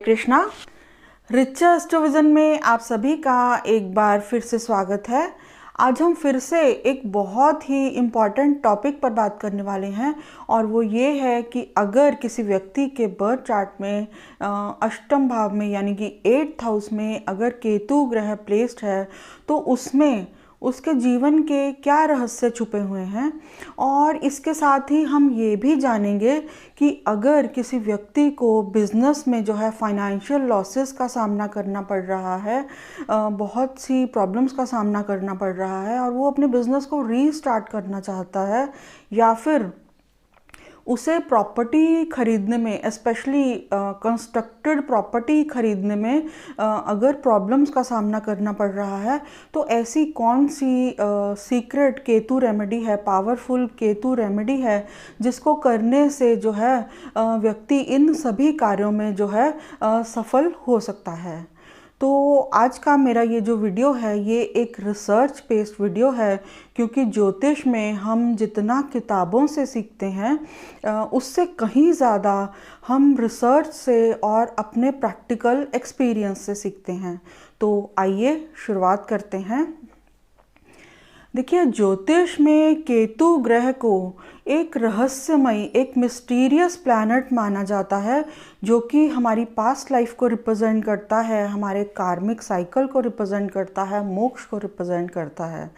कृष्णा। रिचा एस्ट्रोविजन में आप सभी का एक बार फिर से स्वागत है। आज हम फिर से एक बहुत ही इम्पॉर्टेंट टॉपिक पर बात करने वाले हैं और वो ये है कि अगर किसी व्यक्ति के बर्थ चार्ट में अष्टम भाव में यानी कि 8th हाउस में अगर केतु ग्रह प्लेस्ड है तो उसमें उसके जीवन के क्या रहस्य छुपे हुए हैं। और इसके साथ ही हम ये भी जानेंगे कि अगर किसी व्यक्ति को बिजनेस में जो है फाइनेंशियल लॉसेस का सामना करना पड़ रहा है, बहुत सी प्रॉब्लम्स का सामना करना पड़ रहा है और वो अपने बिजनेस को रीस्टार्ट करना चाहता है, या फिर उसे प्रॉपर्टी खरीदने में, स्पेशली कंस्ट्रक्टेड प्रॉपर्टी खरीदने में अगर प्रॉब्लम्स का सामना करना पड़ रहा है, तो ऐसी कौन सी सीक्रेट केतु रेमेडी है, पावरफुल केतु रेमेडी है जिसको करने से जो है व्यक्ति इन सभी कार्यों में जो है सफल हो सकता है। तो आज का मेरा ये जो वीडियो है ये एक रिसर्च बेस्ड वीडियो है, क्योंकि ज्योतिष में हम जितना किताबों से सीखते हैं उससे कहीं ज़्यादा हम रिसर्च से और अपने प्रैक्टिकल एक्सपीरियंस से सीखते हैं। तो आइए शुरुआत करते हैं। देखिए, ज्योतिष में केतु ग्रह को एक रहस्यमयी, एक मिस्टीरियस प्लैनेट माना जाता है, जो कि हमारी पास्ट लाइफ को रिप्रेजेंट करता है, हमारे कार्मिक साइकिल को रिप्रेजेंट करता है, मोक्ष को रिप्रेजेंट करता है।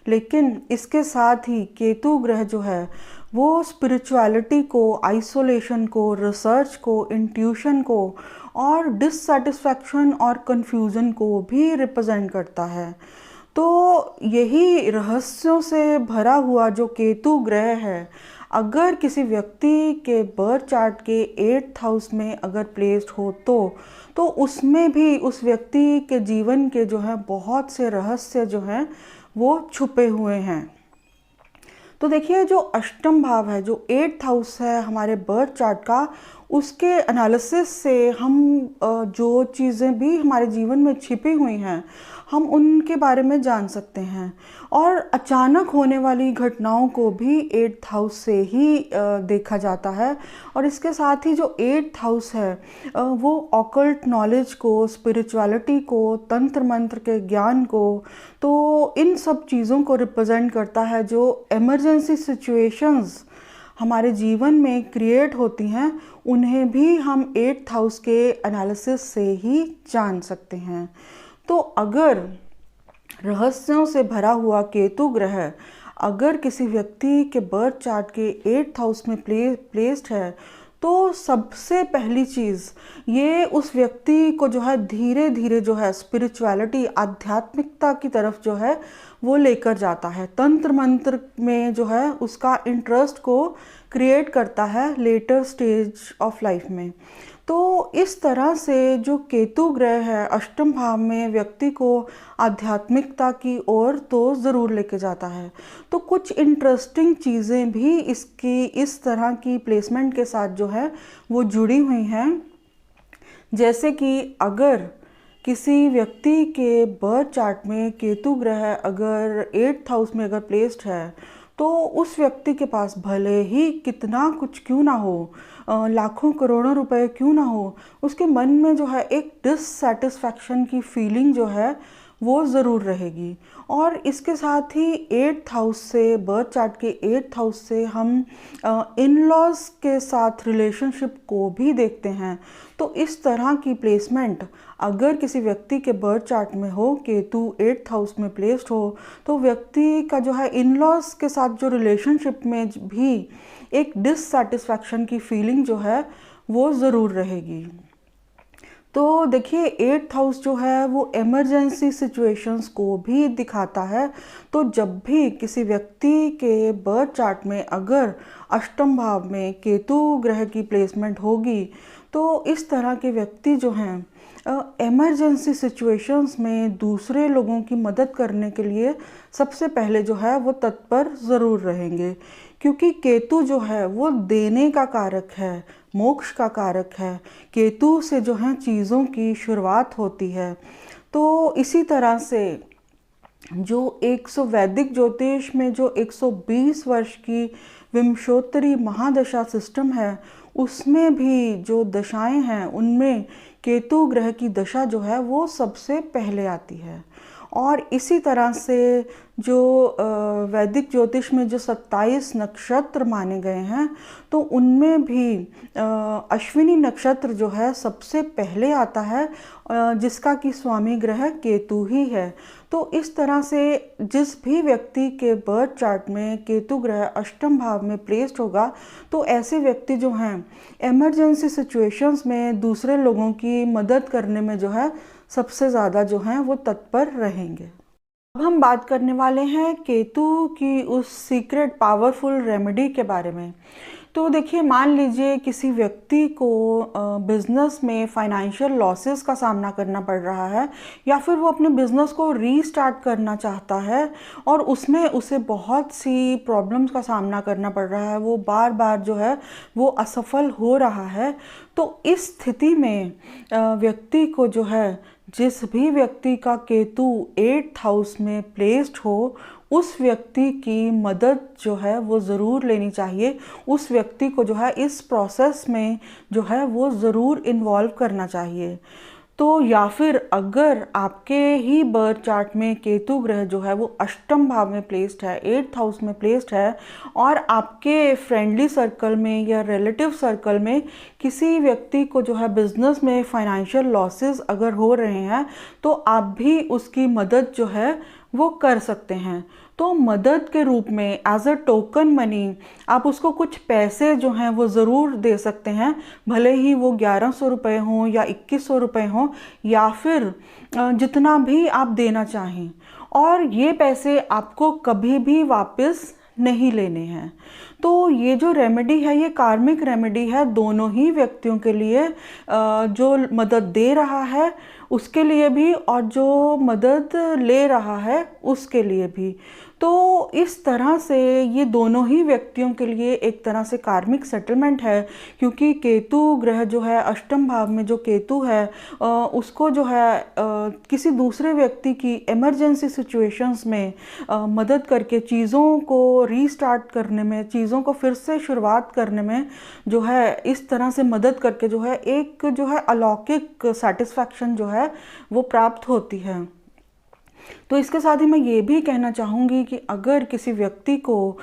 लेकिन इसके साथ ही केतु ग्रह जो है वो स्पिरिचुअलिटी को, आइसोलेशन को, रिसर्च को, इंट्यूशन को और डिससैटिस्फैक्शन और कन्फ्यूज़न को भी रिप्रेजेंट करता है। तो यही रहस्यों से भरा हुआ जो केतु ग्रह है, अगर किसी व्यक्ति के बर्थ चार्ट के 8th हाउस में अगर प्लेस्ड हो तो उसमें भी उस व्यक्ति के जीवन के जो है बहुत से रहस्य जो हैं वो छुपे हुए हैं। तो देखिए, जो अष्टम भाव है, जो 8th हाउस है हमारे बर्थ चार्ट का, उसके एनालिसिस से हम जो चीज़ें भी हमारे जीवन में छिपी हुई हैं हम उनके बारे में जान सकते हैं। और अचानक होने वाली घटनाओं को भी 8th हाउस से ही देखा जाता है। और इसके साथ ही जो 8th हाउस है वो ऑकल्ट नॉलेज को, स्पिरिचुअलिटी को, तंत्र मंत्र के ज्ञान को, तो इन सब चीज़ों को रिप्रेजेंट करता है। जो इमरजेंसी सिचुएशंस हमारे जीवन में क्रिएट होती हैं उन्हें भी हम 8th हाउस के एनालिसिस से ही जान सकते हैं। तो अगर रहस्यों से भरा हुआ केतु ग्रह अगर किसी व्यक्ति के बर्थ चार्ट के 8th हाउस में प्लेस्ड है, तो सबसे पहली चीज़ ये उस व्यक्ति को जो है धीरे धीरे जो है स्पिरिचुअलिटी, आध्यात्मिकता की तरफ जो है वो लेकर जाता है। तंत्र मंत्र में जो है उसका इंटरेस्ट को क्रिएट करता है लेटर स्टेज ऑफ लाइफ में। तो इस तरह से जो केतु ग्रह है अष्टम भाव में व्यक्ति को आध्यात्मिकता की ओर तो ज़रूर लेके जाता है। तो कुछ इंटरेस्टिंग चीज़ें भी इसकी इस तरह की प्लेसमेंट के साथ जो है वो जुड़ी हुई हैं। जैसे कि अगर किसी व्यक्ति के बर्थ चार्ट में केतु ग्रह अगर 8th हाउस में अगर प्लेस्ड है, तो उस व्यक्ति के पास भले ही कितना कुछ क्यों ना हो, लाखों करोड़ों रुपए क्यों ना हो, उसके मन में जो है एक डिससैटिस्फैक्शन की फीलिंग जो है वो ज़रूर रहेगी। और इसके साथ ही 8th हाउस से, बर्थ चार्ट के 8th हाउस से हम इन लॉज के साथ रिलेशनशिप को भी देखते हैं। तो इस तरह की प्लेसमेंट अगर किसी व्यक्ति के बर्थ चार्ट में हो, केतु 8th हाउस में प्लेस्ड हो, तो व्यक्ति का जो है इन लॉज के साथ जो रिलेशनशिप में भी एक डिससैटिस्फैक्शन की फीलिंग जो है वो ज़रूर रहेगी। तो देखिए, 8th हाउस जो है वो इमरजेंसी सिचुएशंस को भी दिखाता है। तो जब भी किसी व्यक्ति के बर्थ चार्ट में अगर अष्टम भाव में केतु ग्रह की प्लेसमेंट होगी, तो इस तरह के व्यक्ति जो हैं इमरजेंसी सिचुएशंस में दूसरे लोगों की मदद करने के लिए सबसे पहले जो है वो तत्पर ज़रूर रहेंगे, क्योंकि केतु जो है वो देने का कारक है, मोक्ष का कारक है। केतु से जो है चीज़ों की शुरुआत होती है। तो इसी तरह से जो 100 वैदिक ज्योतिष में जो 120 वर्ष की विंशोत्तरी महादशा सिस्टम है, उसमें भी जो दशाएं हैं उनमें केतु ग्रह की दशा जो है वो सबसे पहले आती है। और इसी तरह से जो वैदिक ज्योतिष में जो 27 नक्षत्र माने गए हैं तो उनमें भी अश्विनी नक्षत्र जो है सबसे पहले आता है, जिसका कि स्वामी ग्रह केतु ही है। तो इस तरह से जिस भी व्यक्ति के बर्थ चार्ट में केतु ग्रह अष्टम भाव में प्लेस्ड होगा तो ऐसे व्यक्ति जो हैं इमरजेंसी सिचुएशंस में दूसरे लोगों की मदद करने में जो है सबसे ज़्यादा जो हैं वो तत्पर रहेंगे। अब हम बात करने वाले हैं केतु की उस सीक्रेट पावरफुल रेमेडी के बारे में। तो देखिए, मान लीजिए किसी व्यक्ति को बिजनेस में फाइनेंशियल लॉसेस का सामना करना पड़ रहा है, या फिर वो अपने बिजनेस को रीस्टार्ट करना चाहता है और उसमें उसे बहुत सी प्रॉब्लम्स का सामना करना पड़ रहा है, वो बार बार जो है वो असफल हो रहा है। तो इस स्थिति में व्यक्ति को जो है, जिस भी व्यक्ति का केतु 8th हाउस में प्लेस्ड हो, उस व्यक्ति की मदद जो है वो ज़रूर लेनी चाहिए। उस व्यक्ति को जो है इस प्रोसेस में जो है वो ज़रूर इन्वॉल्व करना चाहिए। तो या फिर अगर आपके ही बर्थ चार्ट में केतु ग्रह जो है वो अष्टम भाव में प्लेस्ड है, 8th हाउस में प्लेस्ड है, और आपके फ्रेंडली सर्कल में या रिलेटिव सर्कल में किसी व्यक्ति को जो है बिजनेस में फाइनेंशियल लॉसेस अगर हो रहे हैं तो आप भी उसकी मदद जो है वो कर सकते हैं। तो मदद के रूप में एज अ टोकन मनी आप उसको कुछ पैसे जो हैं वो ज़रूर दे सकते हैं, भले ही वो 1100 रुपये हों या 2100 रुपये हों, या फिर जितना भी आप देना चाहें। और ये पैसे आपको कभी भी वापस नहीं लेने हैं। तो ये जो रेमेडी है ये कार्मिक रेमेडी है दोनों ही व्यक्तियों के लिए, जो मदद दे रहा है उसके लिए भी और जो मदद ले रहा है उसके लिए भी। तो इस तरह से ये दोनों ही व्यक्तियों के लिए एक तरह से कार्मिक सेटलमेंट है, क्योंकि केतु ग्रह जो है अष्टम भाव में जो केतु है उसको जो है किसी दूसरे व्यक्ति की इमरजेंसी सिचुएशंस में मदद करके चीज़ों को रीस्टार्ट करने में, चीज़ों को फिर से शुरुआत करने में जो है इस तरह से मदद करके जो है एक जो है अलौकिक सेटिस्फैक्शन जो है वो प्राप्त होती है। तो इसके साथ ही मैं ये भी कहना चाहूँगी कि अगर किसी व्यक्ति को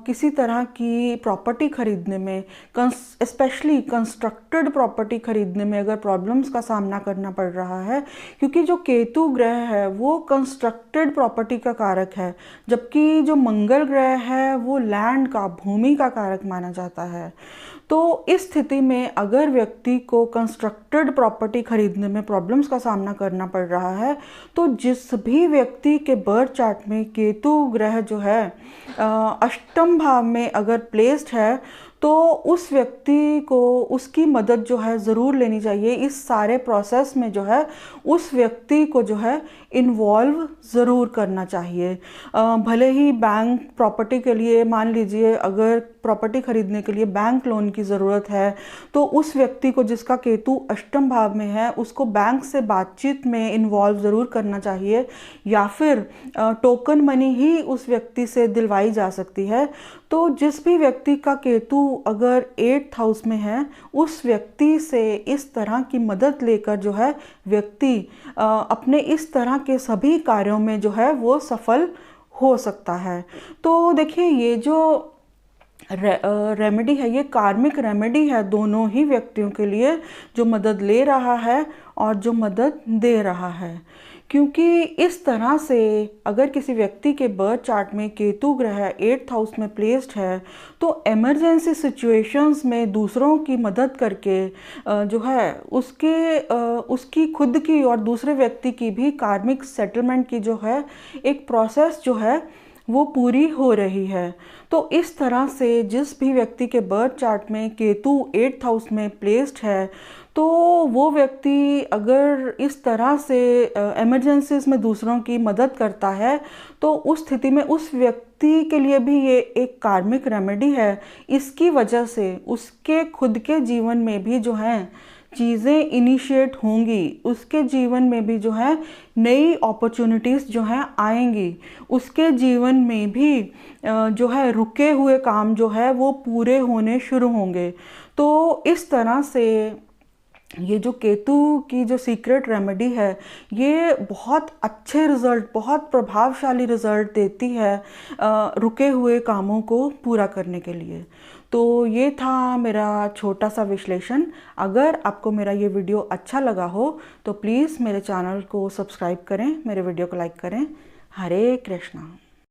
किसी तरह की प्रॉपर्टी खरीदने में, स्पेशली कंस्ट्रक्टेड प्रॉपर्टी खरीदने में अगर प्रॉब्लम्स का सामना करना पड़ रहा है, क्योंकि जो केतु ग्रह है वो कंस्ट्रक्टेड प्रॉपर्टी का कारक है, जबकि जो मंगल ग्रह है वो लैंड का, भूमि का कारक माना जाता है। तो इस स्थिति में अगर व्यक्ति को कंस्ट्रक्टेड प्रॉपर्टी खरीदने में प्रॉब्लम्स का सामना करना पड़ रहा है तो जिस भी व्यक्ति के बर्थ चार्ट में केतु ग्रह जो है अष्टम भाव में अगर प्लेस्ड है तो उस व्यक्ति को उसकी मदद जो है ज़रूर लेनी चाहिए। इस सारे प्रोसेस में जो है उस व्यक्ति को जो है इन्वॉल्व ज़रूर करना चाहिए। भले ही बैंक प्रॉपर्टी के लिए, मान लीजिए अगर प्रॉपर्टी खरीदने के लिए बैंक लोन की ज़रूरत है तो उस व्यक्ति को जिसका केतु अष्टम भाव में है उसको बैंक से बातचीत में इन्वॉल्व ज़रूर करना चाहिए, या फिर टोकन मनी ही उस व्यक्ति से दिलवाई जा सकती है। तो जिस भी व्यक्ति का केतु अगर 8th हाउस में है उस व्यक्ति से इस तरह की मदद लेकर जो है व्यक्ति अपने इस तरह के सभी कार्यों में जो है वो सफल हो सकता है। तो देखिए, ये जो रेमेडी है ये कार्मिक रेमेडी है दोनों ही व्यक्तियों के लिए, जो मदद ले रहा है और जो मदद दे रहा है। क्योंकि इस तरह से अगर किसी व्यक्ति के बर्थ चार्ट में केतु ग्रह 8th हाउस में प्लेस्ड है तो इमरजेंसी सिचुएशंस में दूसरों की मदद करके जो है उसकी खुद की और दूसरे व्यक्ति की भी कार्मिक सेटलमेंट की जो है एक प्रोसेस जो है वो पूरी हो रही है। तो इस तरह से जिस भी व्यक्ति के बर्थ चार्ट में केतु 8th हाउस में प्लेस्ड है तो वो व्यक्ति अगर इस तरह से इमरजेंसीज में दूसरों की मदद करता है तो उस स्थिति में उस व्यक्ति के लिए भी ये एक कार्मिक रेमेडी है। इसकी वजह से उसके खुद के जीवन में भी जो है चीज़ें इनिशिएट होंगी, उसके जीवन में भी जो है नई अपॉर्चुनिटीज़ जो हैं आएंगी, उसके जीवन में भी जो है रुके हुए काम जो है वो पूरे होने शुरू होंगे। तो इस तरह से ये जो केतु की जो सीक्रेट रेमेडी है, ये बहुत अच्छे रिजल्ट, बहुत प्रभावशाली रिजल्ट देती है रुके हुए कामों को पूरा करने के लिए। तो ये था मेरा छोटा सा विश्लेषण। अगर आपको मेरा ये वीडियो अच्छा लगा हो तो प्लीज़ मेरे चैनल को सब्सक्राइब करें, मेरे वीडियो को लाइक करें। हरे कृष्णा।